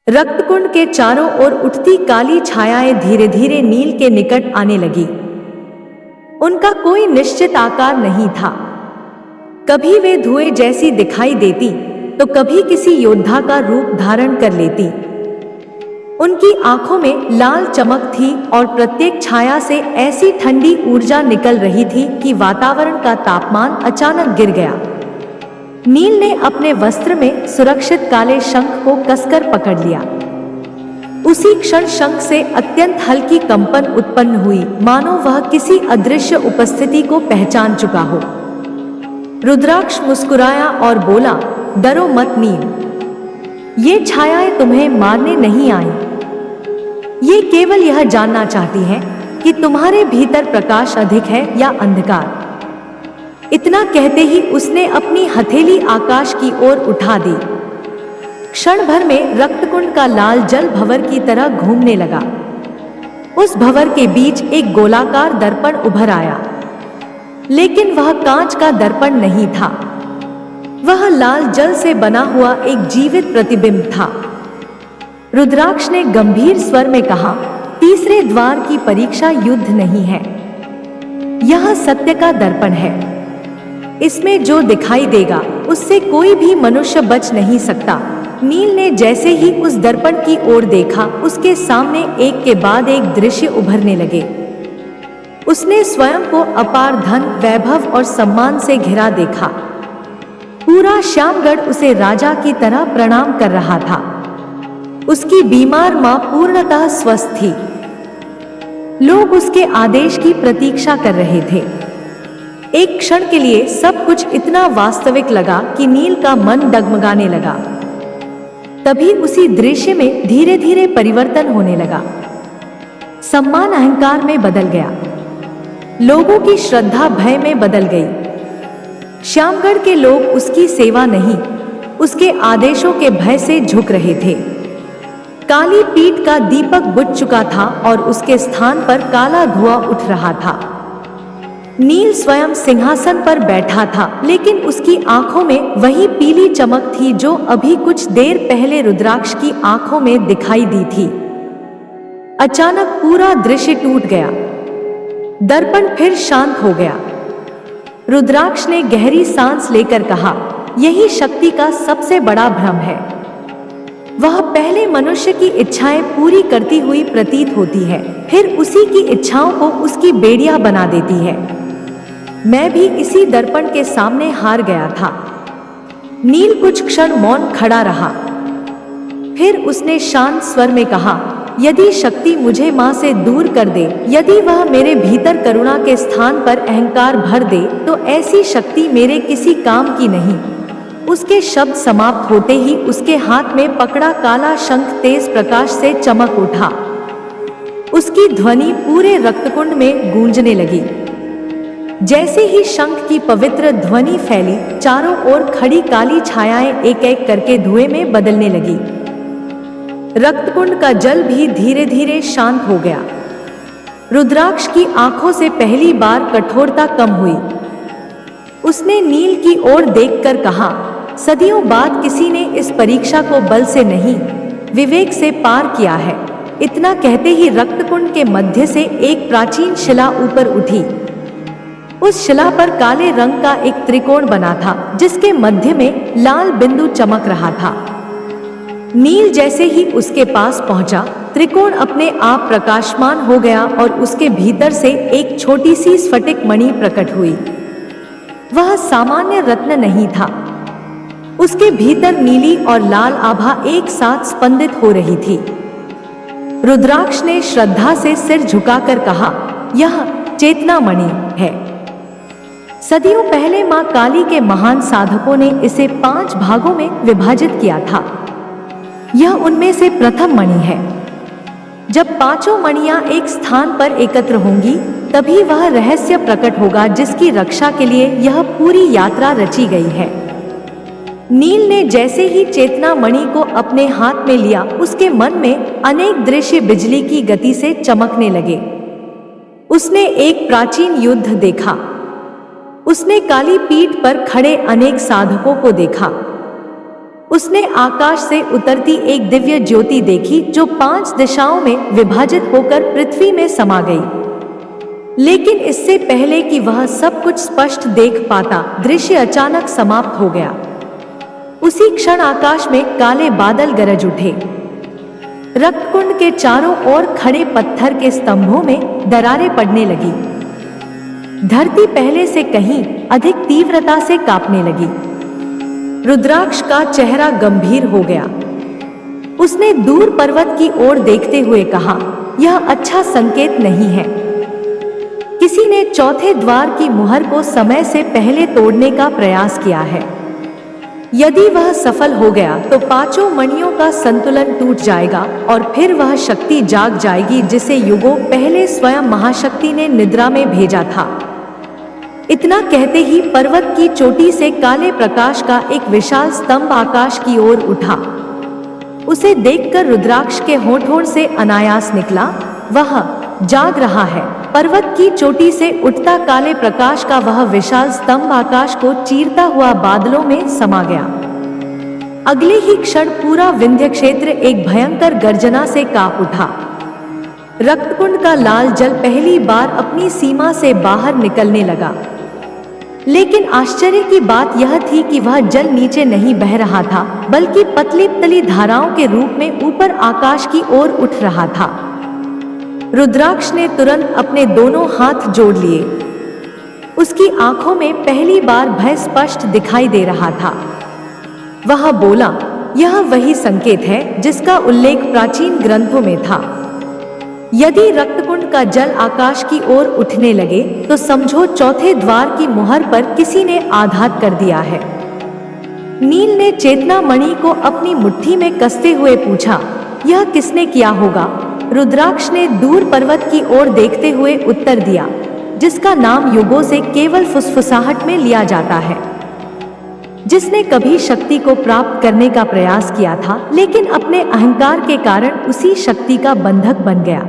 रक्तकुंड के चारों ओर उठती काली छायाएं धीरे धीरे नील के निकट आने लगी। उनका कोई निश्चित आकार नहीं था। कभी वे धुएं जैसी दिखाई देती तो कभी किसी योद्धा का रूप धारण कर लेती। उनकी आंखों में लाल चमक थी और प्रत्येक छाया से ऐसी ठंडी ऊर्जा निकल रही थी कि वातावरण का तापमान अचानक गिर गया। नील ने अपने वस्त्र में सुरक्षित काले शंख को कसकर पकड़ लिया। उसी क्षण शंख से अत्यंत हल्की कंपन उत्पन्न हुई, मानो वह किसी अदृश्य उपस्थिति को पहचान चुका हो। रुद्राक्ष मुस्कुराया और बोला, डरो मत नील, ये छायाएं तुम्हें मारने नहीं आई। ये केवल यह जानना चाहती हैं कि तुम्हारे भीतर प्रकाश अधिक है या अंधकार। इतना कहते ही उसने अपनी हथेली आकाश की ओर उठा दी। क्षण भर में रक्तकुंड का लाल जल भंवर की तरह घूमने लगा। उस भंवर के बीच एक गोलाकार दर्पण उभर आया, लेकिन वह कांच का दर्पण नहीं था। वह लाल जल से बना हुआ एक जीवित प्रतिबिंब था। रुद्राक्ष ने गंभीर स्वर में कहा, तीसरे द्वार की परीक्षा युद्ध नहीं है, यह सत्य का दर्पण है। इसमें जो दिखाई देगा उससे कोई भी मनुष्य बच नहीं सकता। नील ने जैसे ही उस दर्पण की ओर देखा, उसके सामने एक के बाद एक दृश्य उभरने लगे। उसने स्वयं को अपार धन, वैभव और सम्मान से घिरा देखा। पूरा श्यामगढ़ उसे राजा की तरह प्रणाम कर रहा था। उसकी बीमार मां पूर्णतः स्वस्थ थी। लोग उसके आदेश की प्रतीक्षा कर रहे थे। एक क्षण के लिए सब कुछ इतना वास्तविक लगा कि नील का मन डगमगाने लगा। तभी उसी दृश्य में धीरे धीरे परिवर्तन होने लगा। सम्मान अहंकार में बदल गया, लोगों की श्रद्धा भय में बदल गई। श्यामगढ़ के लोग उसकी सेवा नहीं, उसके आदेशों के भय से झुक रहे थे। काली पीठ का दीपक बुझ चुका था और उसके स्थान पर काला धुआं उठ रहा था। नील स्वयं सिंहासन पर बैठा था, लेकिन उसकी आंखों में वही पीली चमक थी जो अभी कुछ देर पहले रुद्राक्ष की आंखों में दिखाई दी थी। अचानक पूरा दृश्य टूट गया। दर्पण फिर शांत हो गया। रुद्राक्ष ने गहरी सांस लेकर कहा, यही शक्ति का सबसे बड़ा भ्रम है। वह पहले मनुष्य की इच्छाएं पूरी करती हुई प्रतीत होती है, फिर उसी की इच्छाओं को उसकी बेड़िया बना देती है। मैं भी इसी दर्पण के सामने हार गया था। नील कुछ क्षण मौन खड़ा रहा। फिर उसने शांत स्वर में कहा, यदि शक्ति मुझे मां से दूर कर दे, यदि वह मेरे भीतर करुणा के स्थान पर अहंकार भर दे, तो ऐसी शक्ति मेरे किसी काम की नहीं। उसके शब्द समाप्त होते ही उसके हाथ में पकड़ा काला शंख तेज प्रकाश से चमक उठा। उसकी ध्वनि पूरे रक्तकुंड में गूंजने लगी। जैसे ही शंख की पवित्र ध्वनि फैली, चारों ओर खड़ी काली छायाएं एक एक करके धुएं में बदलने लगी। रक्तकुंड का जल भी धीरे धीरे शांत हो गया। रुद्राक्ष की आंखों से पहली बार कठोरता कम हुई। उसने नील की ओर देखकर कहा, सदियों बाद किसी ने इस परीक्षा को बल से नहीं, विवेक से पार किया है। इतना कहते ही रक्तकुंड के मध्य से एक प्राचीन शिला ऊपर उठी। उस शिला पर काले रंग का एक त्रिकोण बना था, जिसके मध्य में लाल बिंदु चमक रहा था। नील जैसे ही उसके पास पहुंचा, त्रिकोण अपने आप प्रकाशमान हो गया और उसके भीतर से एक छोटी सी स्फटिक मणि प्रकट हुई। वह सामान्य रत्न नहीं था। उसके भीतर नीली और लाल आभा एक साथ स्पंदित हो रही थी। रुद्राक्ष ने श्रद्धा से सिर झुकाकर कहा, यह चेतना मणि है। सदियों पहले मां काली के महान साधकों ने इसे 5 भागों में विभाजित किया था। यह उनमें से प्रथम मणि है। जब 5 मणियां एक स्थान पर एकत्र होंगी, तभी वह रहस्य प्रकट होगा जिसकी रक्षा के लिए यह पूरी यात्रा रची गई है। नील ने जैसे ही चेतना मणि को अपने हाथ में लिया, उसके मन में अनेक दृश्य बिजली की गति से चमकने लगे। उसने एक प्राचीन युद्ध देखा। उसने काली पीठ पर खड़े अनेक साधकों को देखा। उसने आकाश से उतरती एक दिव्य ज्योति देखी जो 5 दिशाओं में विभाजित होकर पृथ्वी में समा गई। लेकिन इससे पहले कि वह सब कुछ स्पष्ट देख पाता, दृश्य अचानक समाप्त हो गया। उसी क्षण आकाश में काले बादल गरज उठे। रक्तकुंड के चारों ओर खड़े पत्थर के स्तंभों में दरारें पड़ने लगी। धरती पहले से कहीं अधिक तीव्रता से कांपने लगी। रुद्राक्ष का चेहरा गंभीर हो गया। उसने दूर पर्वत की ओर देखते हुए कहा, यह अच्छा संकेत नहीं है। किसी ने चौथे द्वार की मुहर को समय से पहले तोड़ने का प्रयास किया है। यदि वह सफल हो गया तो 5 मणियों का संतुलन टूट जाएगा और फिर वह शक्ति जाग जाएगी जिसे युगों पहले स्वयं महाशक्ति ने निद्रा में भेजा था। इतना कहते ही पर्वत की चोटी से काले प्रकाश का एक विशाल स्तंभ आकाश की ओर उठा। उसे देखकर रुद्राक्ष के होठों से अनायास निकला, वह जाग रहा है। पर्वत की चोटी से उठता काले प्रकाश का वह विशाल स्तंभ आकाश को चीरता हुआ बादलों में समा गया। अगले ही क्षण पूरा विंध्य क्षेत्र एक भयंकर गर्जना से कांप उठा। रक्तकुंड का लाल जल पहली बार अपनी सीमा से बाहर निकलने लगा। लेकिन आश्चर्य की बात यह थी कि वह जल नीचे नहीं बह रहा था, बल्कि पतली पतली धाराओं के रूप में ऊपर आकाश की ओर उठ रहा था। रुद्राक्ष ने तुरंत अपने दोनों हाथ जोड़ लिए। उसकी आंखों में पहली बार भय स्पष्ट दिखाई दे रहा था। वह बोला, यह वही संकेत है जिसका उल्लेख प्राचीन ग्रंथों में था। यदि रक्तकुंड का जल आकाश की ओर उठने लगे तो समझो चौथे द्वार की मुहर पर किसी ने आघात कर दिया है। नील ने चेतना मणि को अपनी मुट्ठी में कसते हुए पूछा, यह किसने किया होगा? रुद्राक्ष ने दूर पर्वत की ओर देखते हुए उत्तर दिया, जिसका नाम युगों से केवल फुसफुसाहट में लिया जाता है, जिसने कभी शक्ति को प्राप्त करने का प्रयास किया था लेकिन अपने अहंकार के कारण उसी शक्ति का बंधक बन गया।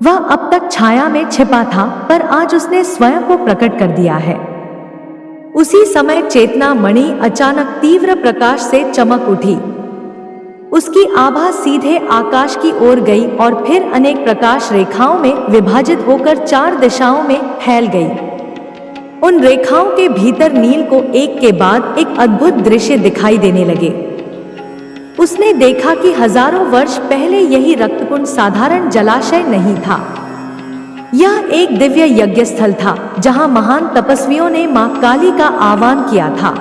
वह अब तक छाया में छिपा था, पर आज उसने स्वयं को प्रकट कर दिया है। उसी समय चेतना मणि अचानक तीव्र प्रकाश से चमक उठी। उसकी आभा सीधे आकाश की ओर गई और फिर अनेक प्रकाश रेखाओं में विभाजित होकर 4 दिशाओं में फैल गई। उन रेखाओं के भीतर नील को एक के बाद एक अद्भुत दृश्य दिखाई देने लगे। उसने देखा कि हजारों वर्ष पहले यही रक्तकुंड साधारण जलाशय नहीं था। यह एक दिव्य यज्ञ स्थल था, जहां महान तपस्वियों ने मां काली का आह्वान किया था।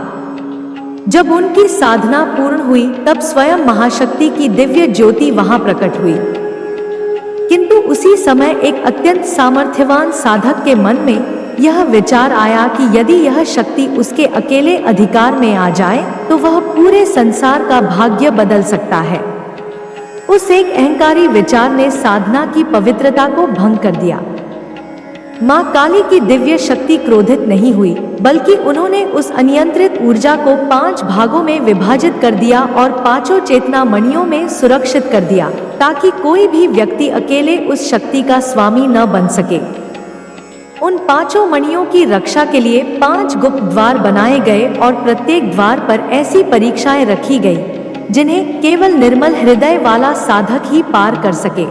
जब उनकी साधना पूर्ण हुई तब स्वयं महाशक्ति की दिव्य ज्योति वहां प्रकट हुई। किंतु उसी समय एक अत्यंत सामर्थ्यवान साधक के मन में यह विचार आया कि यदि यह शक्ति उसके अकेले अधिकार में आ जाए तो वह पूरे संसार का भाग्य बदल सकता है। उस एक अहंकारी विचार ने साधना की पवित्रता को भंग कर दिया। मां काली की दिव्य शक्ति क्रोधित नहीं हुई, बल्कि उन्होंने उस अनियंत्रित ऊर्जा को 5 भागों में विभाजित कर दिया और 5 चेतना मणियों में सुरक्षित कर दिया, ताकि कोई भी व्यक्ति अकेले उस शक्ति का स्वामी न बन सके। उन 5 मणियों की रक्षा के लिए 5 गुप्त द्वार बनाए गए और प्रत्येक द्वार पर ऐसी परीक्षाएं रखी गई जिन्हें केवल निर्मल हृदय वाला साधक ही पार कर सके।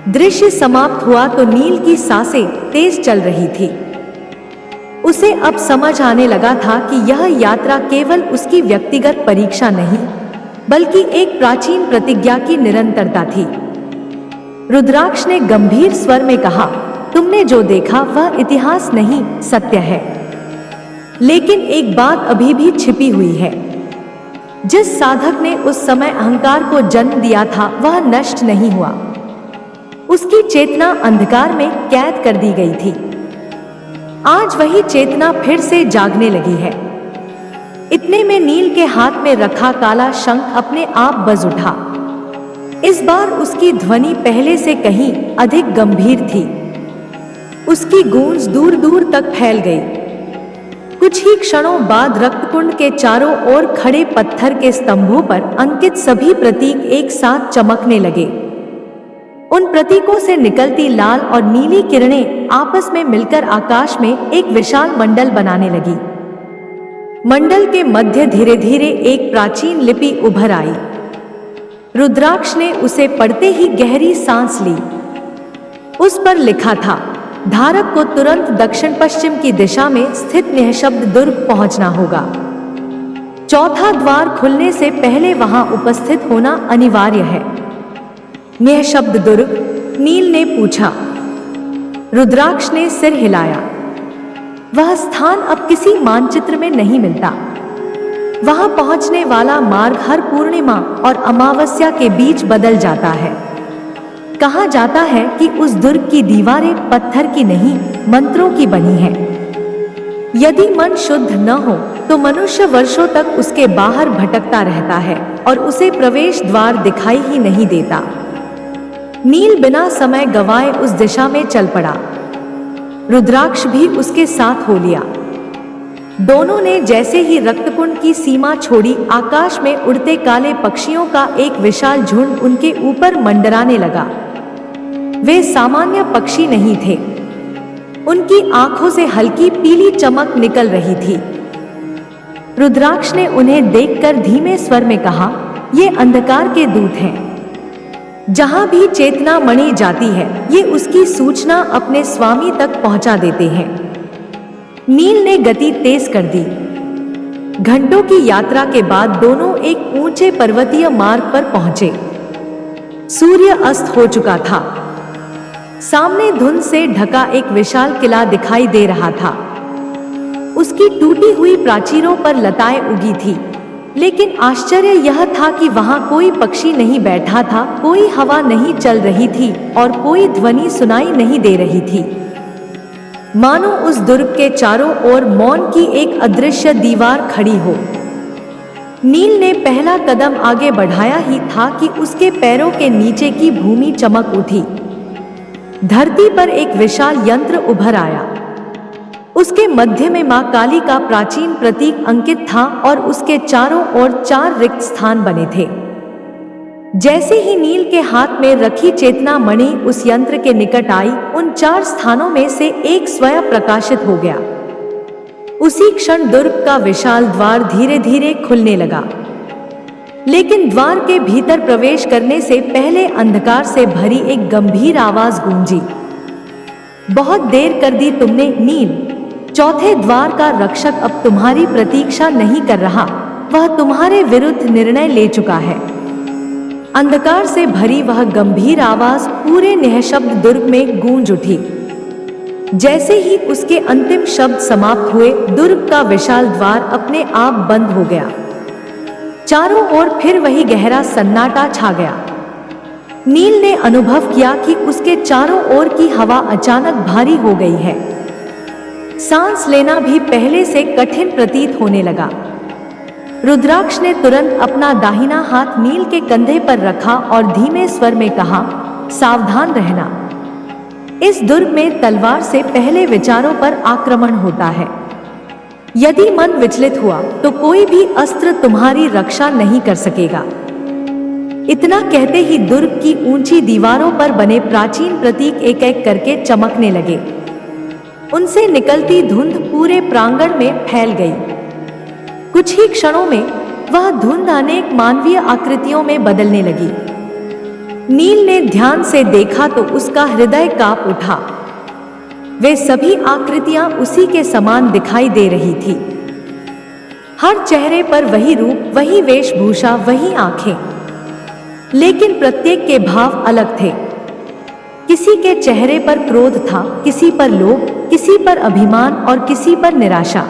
दृश्य समाप्त हुआ तो नील की सांसें तेज चल रही थी। उसे अब समझ आने लगा था कि यह यात्रा केवल उसकी व्यक्तिगत परीक्षा नहीं, बल्कि एक प्राचीन प्रतिज्ञा की निरंतरता थी। रुद्राक्ष ने गंभीर स्वर में कहा, तुमने जो देखा वह इतिहास नहीं, सत्य है। लेकिन एक बात अभी भी छिपी हुई है। जिस साधक ने उस समय अहंकार को जन्म दिया था वह नष्ट नहीं हुआ। उसकी चेतना अंधकार में कैद कर दी गई थी। आज वही चेतना फिर से जागने लगी है। इतने में नील के हाथ में रखा काला शंख अपने आप बज उठा। इस बार उसकी ध्वनि पहले से कहीं अधिक गंभीर थी। उसकी गूंज दूर दूर तक फैल गई। कुछ ही क्षणों बाद रक्तकुंड के चारों ओर खड़े पत्थर के स्तंभों पर अंकित सभी प्रतीक एक साथ चमकने लगे। उन प्रतीकों से निकलती लाल और नीली किरणें आपस में मिलकर आकाश में एक विशाल मंडल बनाने लगी। मंडल के मध्य धीरे धीरे एक प्राचीन लिपि उभर आई। रुद्राक्ष ने उसे पढ़ते ही गहरी सांस ली। उस पर लिखा था, धारक को तुरंत दक्षिण पश्चिम की दिशा में स्थित निःशब्द दुर्ग पहुंचना होगा। चौथा द्वार खुलने से पहले वहां उपस्थित होना अनिवार्य है। निःशब्द दुर्ग? नील ने पूछा। रुद्राक्ष ने सिर हिलाया। वह स्थान अब किसी मानचित्र में नहीं मिलता। वहां पहुंचने वाला मार्ग हर पूर्णिमा और अमावस्या के बीच बदल जाता है। कहा जाता है कि उस दुर्ग की दीवारें पत्थर की नहीं, मंत्रों की बनी हैं। यदि मन शुद्ध न हो तो मनुष्य वर्षों तक उसके बाहर भटकता रहता है और उसे प्रवेश द्वार दिखाई ही नहीं देता। नील बिना समय गंवाए उस दिशा में चल पड़ा। रुद्राक्ष भी उसके साथ हो लिया। दोनों ने जैसे ही रक्तकुंड की सीमा छोड़ी, आकाश में उड़ते काले पक्षियों का एक विशाल झुंड उनके ऊपर मंडराने लगा। वे सामान्य पक्षी नहीं थे। उनकी आंखों से हल्की पीली चमक निकल रही थी। रुद्राक्ष ने उन्हें देखकर धीमे स्वर में कहा, ये अंधकार के दूत हैं। जहां भी चेतना मणि जाती है, ये उसकी सूचना अपने स्वामी तक पहुंचा देते हैं। नील ने गति तेज कर दी। घंटों की यात्रा के बाद दोनों एक ऊंचे पर्वतीय मार्ग पर पहुंचे। सूर्य अस्त हो चुका था। सामने धुंध से ढका एक विशाल किला दिखाई दे रहा था। उसकी टूटी हुई प्राचीरों पर लताएं उगी थी, लेकिन आश्चर्य यह था कि वहां कोई पक्षी नहीं बैठा था, कोई हवा नहीं चल रही थी और कोई ध्वनि सुनाई नहीं दे रही थी। मानो उस दुर्ग के चारों ओर मौन की एक अदृश्य दीवार खड़ी हो। नील ने पहला कदम आगे बढ़ाया ही था कि उसके पैरों के नीचे की भूमि चमक उठी। धरती पर एक विशाल यंत्र उभर आया। उसके मध्य में मां काली का प्राचीन प्रतीक अंकित था और उसके चारों ओर 4 रिक्त स्थान बने थे। जैसे ही नील के हाथ में रखी चेतना मणि उस यंत्र के निकट आई, उन 4 स्थानों में से एक स्वयं प्रकाशित हो गया। उसी क्षण दुर्ग का विशाल द्वार धीरे धीरे खुलने लगा। लेकिन द्वार के भीतर प्रवेश करने से पहले अंधकार से भरी एक गंभीर आवाज गूंजी। बहुत देर कर दी तुमने नील। चौथे द्वार का रक्षक अब तुम्हारी प्रतीक्षा नहीं कर रहा, वह तुम्हारे विरुद्ध निर्णय ले चुका है। अंधकार से भरी वह गंभीर आवाज पूरे निःशब्द दुर्ग में गूंज उठी। जैसे ही उसके अंतिम शब्द समाप्त हुए, दुर्ग का विशाल द्वार अपने आप बंद हो गया। चारों ओर फिर वही गहरा सन्नाटा छा गया। नील ने अनुभव किया कि उसके चारों ओर की हवा अचानक भारी हो गई है। सांस लेना भी पहले से कठिन प्रतीत होने लगा। रुद्राक्ष ने तुरंत अपना दाहिना हाथ नील के कंधे पर रखा और धीमे स्वर में कहा, सावधान रहना। इस दुर्ग में तलवार से पहले विचारों पर आक्रमण होता है। यदि मन विचलित हुआ तो कोई भी अस्त्र तुम्हारी रक्षा नहीं कर सकेगा। इतना कहते ही दुर्ग की ऊंची दीवारों पर बने प्राचीन प्रतीक एक एक करके चमकने लगे। उनसे निकलती धुंध पूरे प्रांगण में फैल गई। कुछ ही क्षणों में वह धुंध अनेक मानवीय आकृतियों में बदलने लगी। नील ने ध्यान से देखा तो उसका हृदय कांप उठा। वे सभी आकृतियां उसी के समान दिखाई दे रही थी। हर चेहरे पर वही रूप, वही वेशभूषा, वही आंखें, लेकिन प्रत्येक के भाव अलग थे। किसी के चेहरे पर क्रोध था, किसी पर लोभ, किसी पर अभिमान और किसी पर निराशा।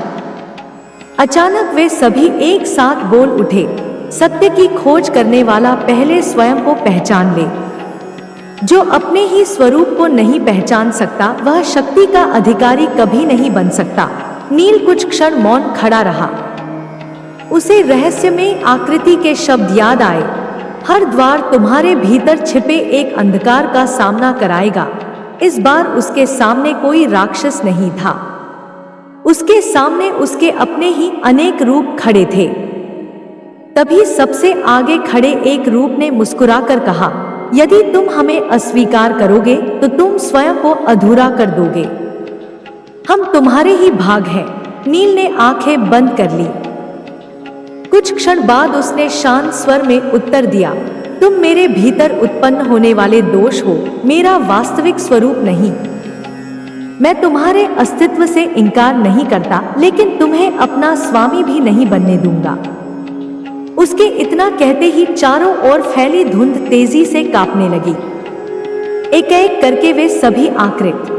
अचानक वे सभी एक साथ बोल उठे, सत्य की खोज करने वाला पहले स्वयं को पहचान ले। जो अपने ही स्वरूप को नहीं पहचान सकता, वह शक्ति का अधिकारी कभी नहीं बन सकता। नील कुछ क्षण मौन खड़ा रहा। उसे रहस्यमय आकृति के शब्द याद आए, हर द्वार तुम्हारे भीतर छिपे एक अंधकार का सामना कराएगा। इस बार उसके सामने कोई राक्षस नहीं था। उसके सामने उसके अपने ही अनेक रूप खड़े थे। तभी सबसे आगे खड़े एक रूप ने मुस्कुराकर कहा, यदि तुम हमें अस्वीकार करोगे तो तुम स्वयं को अधूरा कर दोगे। हम तुम्हारे ही भाग हैं। नील ने आंखें बंद कर ली। कुछ क्षण बाद उसने शांत स्वर में उत्तर दिया, तुम मेरे भीतर उत्पन्न होने वाले दोष हो, मेरा वास्तविक स्वरूप नहीं। मैं तुम्हारे अस्तित्व से इनकार नहीं करता, लेकिन तुम्हें अपना स्वामी भी नहीं बनने दूंगा। उसके इतना कहते ही चारों ओर फैली धुंध तेजी से कांपने लगी। एक एक करके वे सभी आकृत